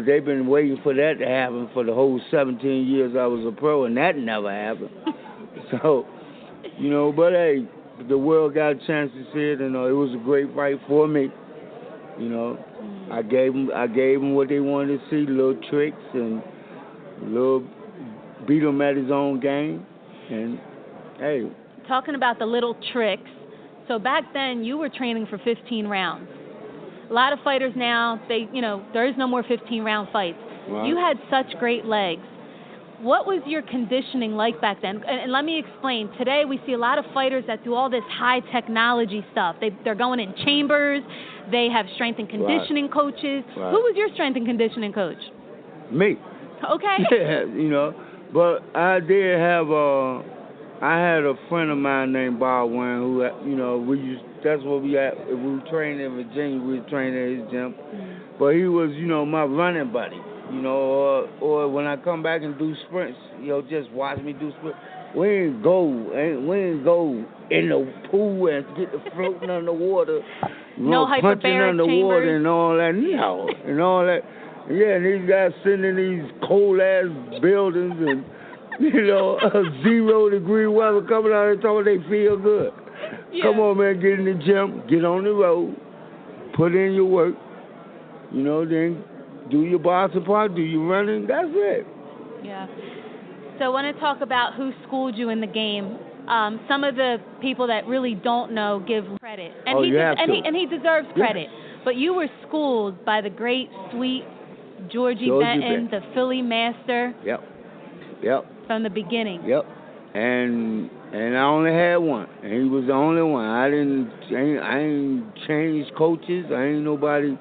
Speaker 7: They've been waiting for that to happen for the whole 17 years I was a pro, and that never happened. So, but hey, the world got a chance to see it, and it was a great fight for me. I gave them what they wanted to see, little tricks and beat him at his own game, and hey.
Speaker 2: Talking about the little tricks, so back then you were training for 15 rounds. A lot of fighters now, there is no more 15-round fights. Right. You had such great legs. What was your conditioning like back then? And let me explain. Today we see a lot of fighters that do all this high technology stuff. They're going in chambers. They have strength and conditioning coaches. Right. Who was your strength and conditioning coach?
Speaker 7: Me.
Speaker 2: Okay.
Speaker 7: Yeah, but I did have I had a friend of mine named Bob Warren who, that's what we had. If we were training in Virginia, we were training at his gym. Mm-hmm. But he was, my running buddy, or when I come back and do sprints, just watch me do sprints. We ain't go in the pool and get the floating underwater,
Speaker 2: no
Speaker 7: punching
Speaker 2: hyperbaric
Speaker 7: underwater
Speaker 2: chambers.
Speaker 7: and all that. No, and all that. Yeah, and these guys sitting in these cold-ass buildings and, 0-degree weather coming out and talking they feel good. Yeah. Come on, man, get in the gym, get on the road, put in your work, then do your boxing part, do your running, that's it.
Speaker 2: Yeah. So I want to talk about who schooled you in the game. Some of the people that really don't know give credit. And he deserves credit. Yeah. But you were schooled by the great, sweet Georgie Benton, the Philly master.
Speaker 7: Yep.
Speaker 2: From the beginning.
Speaker 7: Yep. And I only had one, and he was the only one. I ain't changed coaches. I ain't nobody,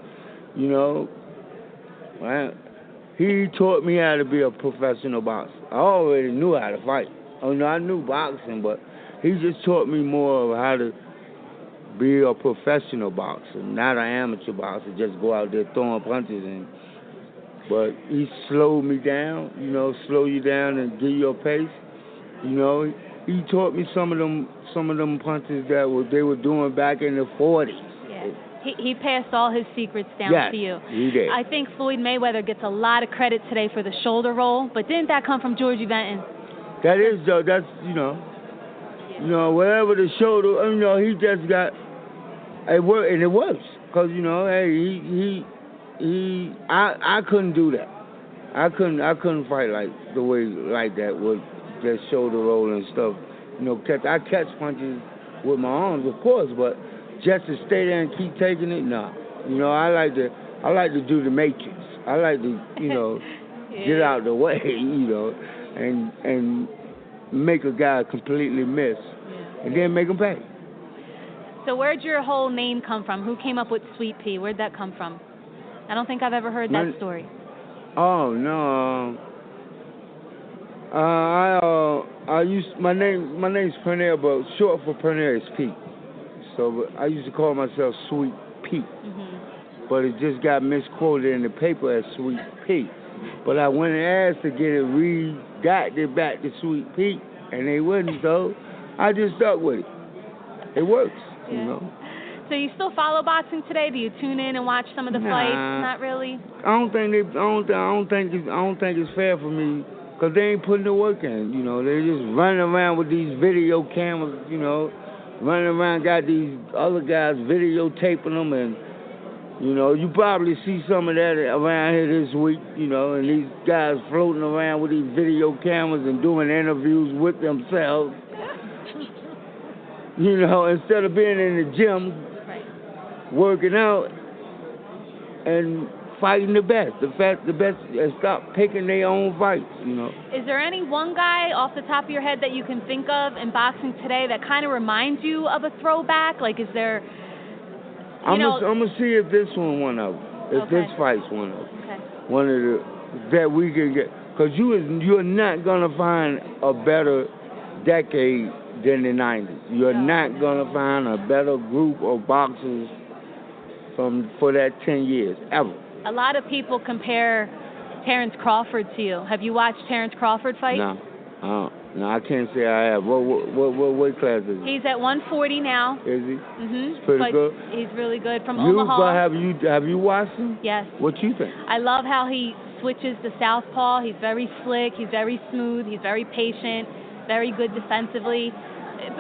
Speaker 7: He taught me how to be a professional boxer. I already knew how to fight. I knew boxing, but he just taught me more of how to be a professional boxer, not an amateur boxer. Just go out there throwing punches But he slowed me down, slow you down and give you a pace. He taught me some of them punches that they were doing back in the 40s.
Speaker 2: Yeah. He passed all his secrets down to you.
Speaker 7: He did.
Speaker 2: I think Floyd Mayweather gets a lot of credit today for the shoulder roll, but didn't that come from Georgie Benton?
Speaker 7: That is, though. That's, whatever the shoulder, he just got, it worked, and it works. Because, I couldn't do that. I couldn't fight like that with just shoulder roll and stuff. I catch punches with my arms, of course, but just to stay there and keep taking it, no. I like to do the matrix. I like to, get out the way, and make a guy completely miss, and then make him pay.
Speaker 2: So where'd your whole name come from? Who came up with Sweet Pea? Where'd that come from? I don't think I've ever heard that story.
Speaker 7: Oh no. My name's Pernell, but short for Pernell is Pete. So I used to call myself Sweet Pete. Mm-hmm. But it just got misquoted in the paper as Sweet Pete. But I went and asked to get it got it back to Sweet Pete, and they wouldn't, so I just stuck with it. It works,
Speaker 2: So you still follow boxing today? Do you tune in and watch some of the fights? Not really.
Speaker 7: I don't think it's fair for me, because they ain't putting the work in. They just running around with these video cameras. Running around, got these other guys videotaping them, and you probably see some of that around here this week. And these guys floating around with these video cameras and doing interviews with themselves. Instead of being in the gym. Working out and fighting the best. The best, and stop picking their own fights, you know.
Speaker 2: Is there any one guy off the top of your head that you can think of in boxing today that kind of reminds you of a throwback? Like, is there,
Speaker 7: I'm gonna see if this one of them. If this fight's one of them.
Speaker 2: Okay.
Speaker 7: One of the that we can get, because you're not gonna find a better decade than the 90s. You're not gonna find a better group of boxers for that 10 years ever.
Speaker 2: A lot of people compare Terrence Crawford to you. Have you watched Terrence Crawford fight?
Speaker 7: No, I can't say I have. What weight class is he?
Speaker 2: He's at 140 now.
Speaker 7: Is he?
Speaker 2: Mhm.
Speaker 7: Pretty good.
Speaker 2: He's really good from Omaha.
Speaker 7: But have you watched him?
Speaker 2: Yes.
Speaker 7: What you think?
Speaker 2: I love how he switches to southpaw. He's very slick. He's very smooth. He's very patient. Very good defensively.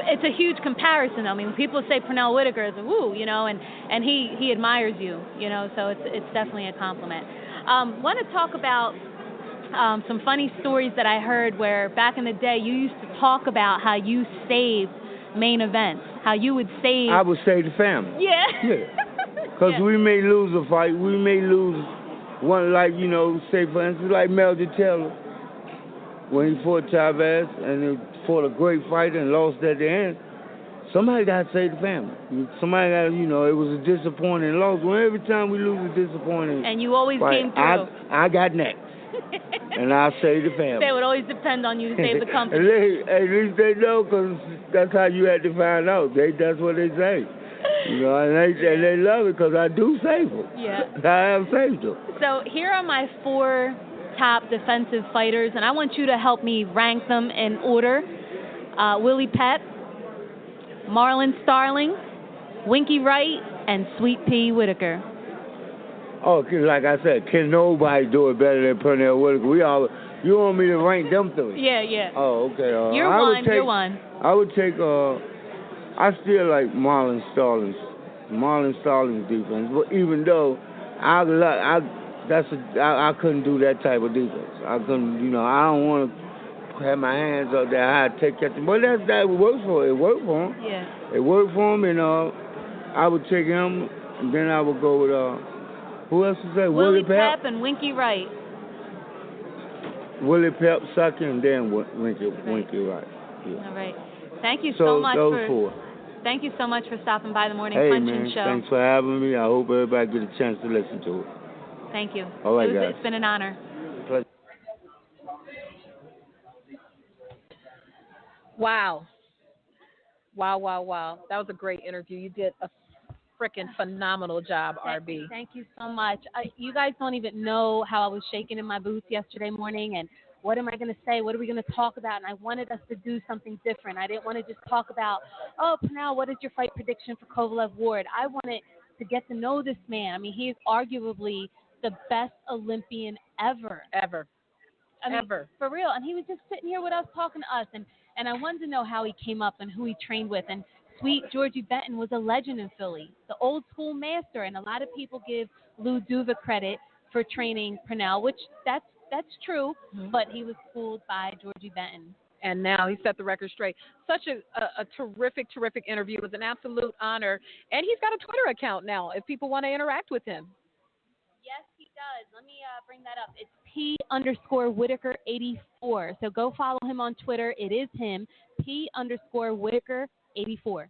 Speaker 2: It's a huge comparison. I mean, when people say Pernell Whitaker is a woo, you know, and he admires you, you know, so it's definitely a compliment. Want to talk about some funny stories that I heard where back in the day you used to talk about how you saved main events, how you would save.
Speaker 7: I would save the family.
Speaker 2: Yeah.
Speaker 7: Because we may lose a fight. We may lose one, like, you know, say for instance, like Melvin Taylor. When he fought Chavez and he fought a great fight and lost at the end, somebody got to save the family. Somebody got to, you know, it was a disappointing loss. Well, every time we lose a disappointing
Speaker 2: and you always
Speaker 7: fight,
Speaker 2: came through.
Speaker 7: I got next. And I'll save the family.
Speaker 2: They would always depend on you to save the company.
Speaker 7: At least they know, because that's how you had to find out. That's what they say. You know, and they love it because I do save them.
Speaker 2: Yeah.
Speaker 7: I have saved them.
Speaker 2: So here are my 4 top defensive fighters, and I want you to help me rank them in order. Willie Pep, Marlon Starling, Winky Wright, and Sweet Pea Whitaker.
Speaker 7: Oh, like I said, can nobody do it better than Pernell Whitaker? You want me to rank them 3?
Speaker 2: Yeah.
Speaker 7: Oh, okay.
Speaker 2: You're one.
Speaker 7: I would take, I still like Marlon Starling's defense, but even though I couldn't do that type of defense. I couldn't, you know, I don't want to have my hands up there high, take that. But that works for it. It worked for him.
Speaker 2: Yeah.
Speaker 7: It worked for him, and I would take him, and then I would go with, who else is that?
Speaker 2: Willie Pep and Winky Wright.
Speaker 7: Willie Pep second, and then Winky Wright. Yeah.
Speaker 2: All right. Thank you so much
Speaker 7: those 4.
Speaker 2: Thank you so much for stopping by the Morning
Speaker 7: Punch
Speaker 2: and Show.
Speaker 7: Thanks for having me. I hope everybody get a chance to listen to it.
Speaker 2: Thank you.
Speaker 7: All right, guys.
Speaker 2: It's been an honor.
Speaker 7: Pleasure.
Speaker 3: Wow. That was a great interview. You did a freaking phenomenal job, RB.
Speaker 2: Thank you so much. You guys don't even know how I was shaking in my boots yesterday morning, and what am I going to say? What are we going to talk about? And I wanted us to do something different. I didn't want to just talk about, oh, Pernell, what is your fight prediction for Kovalev Ward? I wanted to get to know this man. I mean, he is arguably the best Olympian ever. I mean, for real. And he was just sitting here with us, talking to us. And I wanted to know how he came up and who he trained with. And sweet Georgie Benton was a legend in Philly, the old school master. And a lot of people give Lou Duva credit for training Pernell, which that's true, but he was schooled by Georgie Benton.
Speaker 3: And now he set the record straight. Such a terrific interview. It was an absolute honor. And he's got a Twitter account now if people want to interact with him.
Speaker 2: Yes, he does. Let me bring that up. It's P_Whitaker84. So go follow him on Twitter. It is him, P_Whitaker84.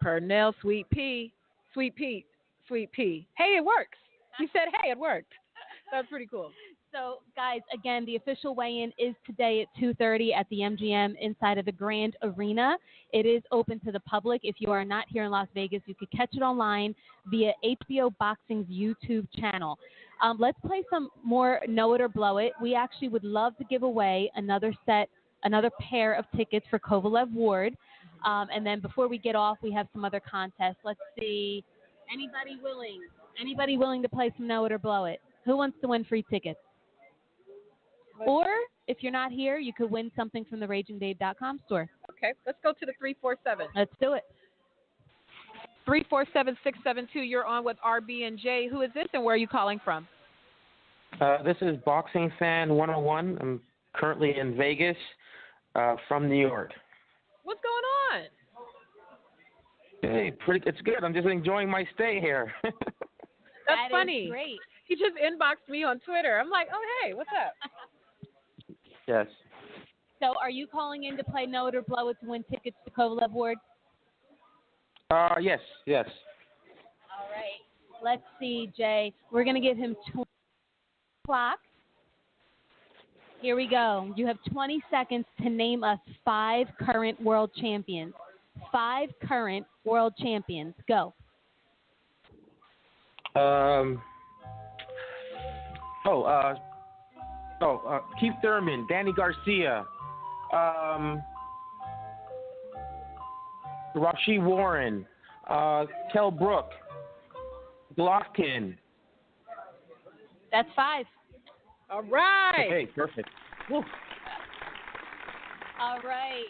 Speaker 3: Pernell, Sweet Pea. Hey, it works. He said, hey, it worked. That's pretty cool.
Speaker 2: So, guys, again, the official weigh-in is today at 2:30 at the MGM inside of the Grand Arena. It is open to the public. If you are not here in Las Vegas, you could catch it online via HBO Boxing's YouTube channel. Let's play some more Know It or Blow It. We actually would love to give away another pair of tickets for Kovalev Ward. And then before we get off, we have some other contests. Let's see. Anybody willing to play some Know It or Blow It? Who wants to win free tickets? Or, if you're not here, you could win something from the RagingBabe.com store.
Speaker 3: Okay, let's go to the 347.
Speaker 2: Let's do it.
Speaker 3: 347-672, you're on with RB and Jae. Who is this and where are you calling from?
Speaker 8: This is Boxing Fan 101. I'm currently in Vegas from New York.
Speaker 3: What's going on?
Speaker 8: Hey, it's good. I'm just enjoying my stay here.
Speaker 3: That's funny.
Speaker 2: Great.
Speaker 3: He just inboxed me on Twitter. I'm like, oh, hey, what's up?
Speaker 8: Yes.
Speaker 2: So are you calling in to play Know It or Blow It to win tickets to Kovalev Ward?
Speaker 8: Yes.
Speaker 2: All right. Let's see, Jay. We're going to give him 20 o'clock. Here we go. You have 20 seconds to name us 5 current world champions. 5 current world champions. Go.
Speaker 8: Keith Thurman, Danny Garcia, Rashid Warren, Kell Brook, Golovkin.
Speaker 2: That's 5.
Speaker 3: All right.
Speaker 8: Okay, perfect. Woo.
Speaker 2: All right.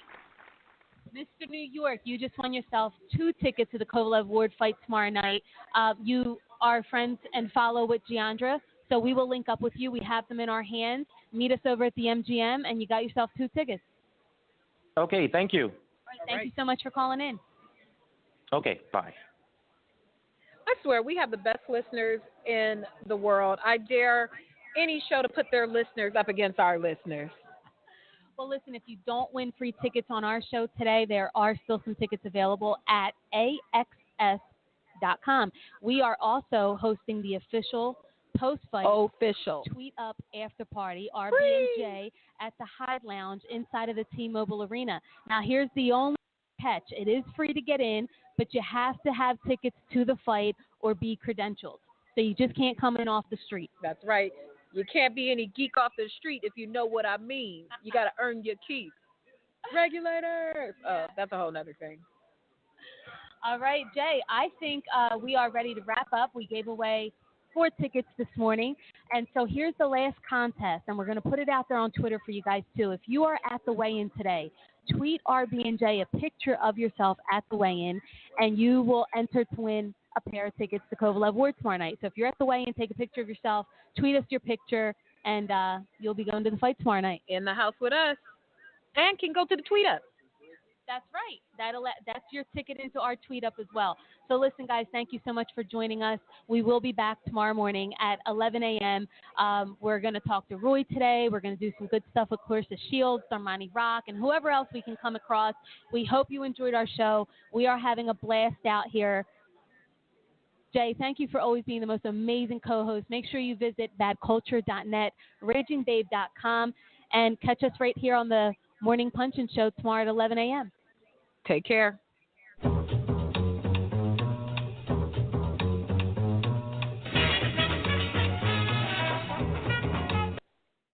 Speaker 2: Mr. New York, you just won yourself 2 tickets to the Kovalev Ward fight tomorrow night. You are friends and follow with Giandra, so we will link up with you. We have them in our hands. Meet us over at the MGM, and you got yourself 2 tickets.
Speaker 8: Okay, thank you.
Speaker 2: Thank you so much for calling in.
Speaker 8: Okay, bye.
Speaker 3: I swear, we have the best listeners in the world. I dare any show to put their listeners up against our listeners.
Speaker 2: Well, listen, if you don't win free tickets on our show today, there are still some tickets available at AXS.com. We are also hosting the official post-fight tweet up after party, RB and Jae, at the Hyde Lounge inside of the T-Mobile Arena. Now, here's the only catch. It is free to get in, but you have to have tickets to the fight or be credentialed. So you just can't come in off the street.
Speaker 3: That's right. You can't be any geek off the street if you know what I mean. You got to earn your keep. Regulators. That's a whole nother thing.
Speaker 2: All right, Jay, I think we are ready to wrap up. We gave away 4 tickets this morning. And so here's the last contest, and we're going to put it out there on Twitter for you guys, too. If you are at the weigh-in today, tweet RB and Jae a picture of yourself at the weigh-in, and you will enter to win a pair of tickets to Kovalev Ward tomorrow night. So if you're at the weigh-in, take a picture of yourself, tweet us your picture, and you'll be going to the fight tomorrow night.
Speaker 3: In the house with us. And can go to the tweet up.
Speaker 2: That's right. That's your ticket into our tweet up as well. So listen, guys, thank you so much for joining us. We will be back tomorrow morning at 11 a.m. We're going to talk to Roy today. We're going to do some good stuff with Clarissa Shields, Armani Rock, and whoever else we can come across. We hope you enjoyed our show. We are having a blast out here. Jay, thank you for always being the most amazing co-host. Make sure you visit badculture.net, ragingbabe.com, and catch us right here on the Morning Punch and Show tomorrow at 11 a.m.
Speaker 3: Take care.